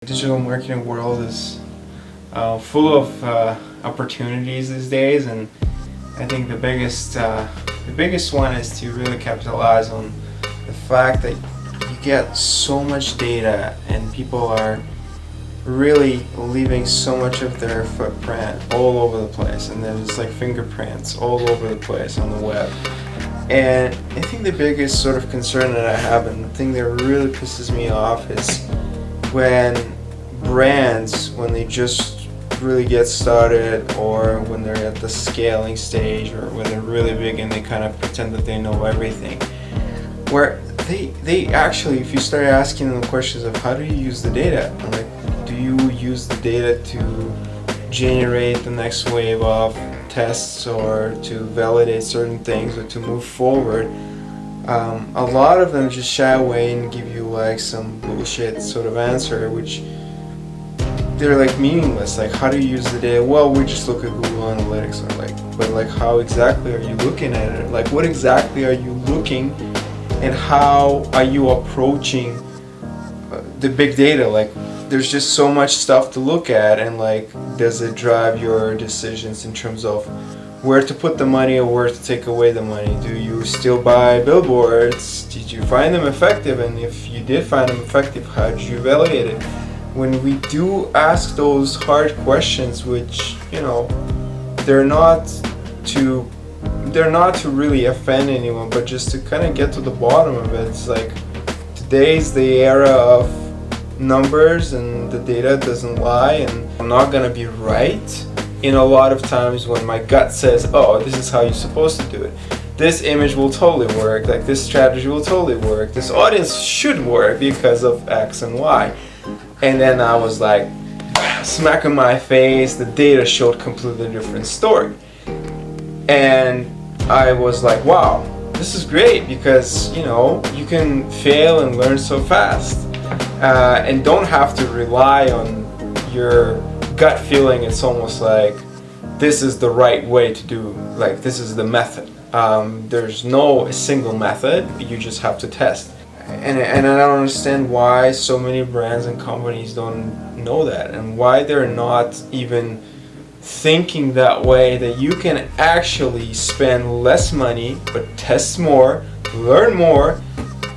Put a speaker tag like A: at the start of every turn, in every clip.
A: The digital marketing world is full of opportunities these days, and I think the biggest one is to really capitalize on the fact that you get so much data and people are really leaving so much of their footprint all over the place, and there's like fingerprints all over the place on the web. And I think the biggest sort of concern that I have, and the thing that really pisses me off, is when brands, when they just really get started, or when they're at the scaling stage, or when they're really big and they kind of pretend that they know everything, where they actually, if you start asking them questions of how do you use the data, like do you use the data to generate the next wave of tests or to validate certain things or to move forward, a lot of them just shy away and give you like some bullshit sort of answer, which they're like meaningless. Like, how do you use the data? Well, we just look at Google Analytics. Or like, but like, how exactly are you looking at it? Like, what exactly are you looking, and how are you approaching the big data? Like, there's just so much stuff to look at, and like, does it drive your decisions in terms of where to put the money or where to take away the money? Do you still buy billboards? Did you find them effective? And if you did find them effective, how did you evaluate it? When we do ask those hard questions, which, you know, they're not to really offend anyone, but just to kind of get to the bottom of it. It's like, today's the era of numbers, and the data doesn't lie, and I'm not gonna be right in a lot of times when my gut says, oh, this is how you're supposed to do it. This image will totally work, like this strategy will totally work, this audience should work because of X and Y. And then I was like, smack in my face, the data showed completely different story. And I was like, wow, this is great, because, you know, you can fail and learn so fast. And don't have to rely on your gut feeling. It's almost like this is the right way to do, like this is the method. There's no single method, you just have to test. And I don't understand why so many brands and companies don't know that, and why they're not even thinking that way, that you can actually spend less money but test more, learn more,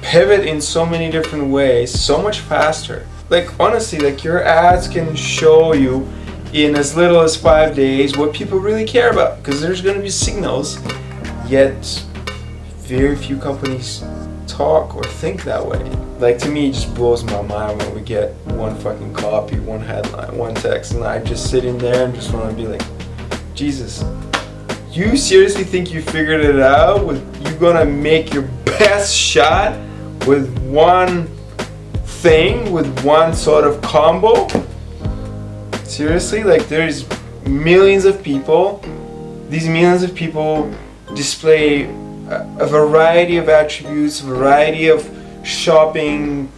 A: pivot in so many different ways so much faster. Like, honestly, like, your ads can show you in as little as 5 days what people really care about, because there's going to be signals, yet very few companies talk or think that way. Like, to me, it just blows my mind when we get one fucking copy, one headline, one text, and I just sit in there and just want to be like, Jesus, you seriously think you figured it out? You gonna make your best shot with one thing, with one sort of combo? Seriously? Like, there's millions of people. These millions of people display a variety of attributes, a variety of shopping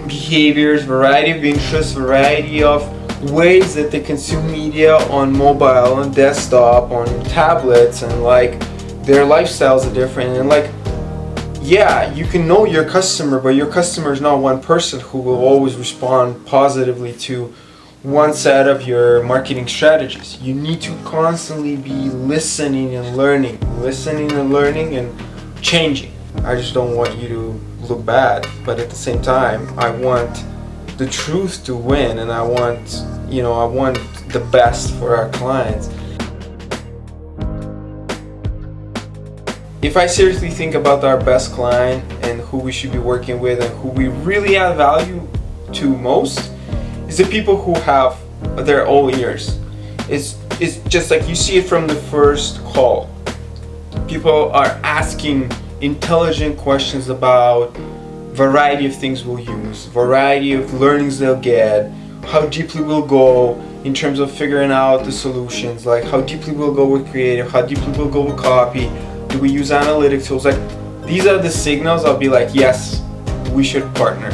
A: behaviors, variety of interests, variety of ways that they consume media on mobile, on desktop, on tablets, and like, their lifestyles are different. And like, yeah, you can know your customer, but your customer is not one person who will always respond positively to one set of your marketing strategies. You need to constantly be listening and learning and changing. I just don't want you to look bad, but at the same time, I want the truth to win, and I want the best for our clients. If I seriously think about our best client and who we should be working with and who we really add value to most, is the people who have their all ears. It's just like, you see it from the first call. People are asking intelligent questions about variety of things we'll use, variety of learnings they'll get, how deeply we'll go in terms of figuring out the solutions, like how deeply we'll go with creative, how deeply we'll go with copy, do we use analytic tools? Like, these are the signals I'll be like, yes, we should partner.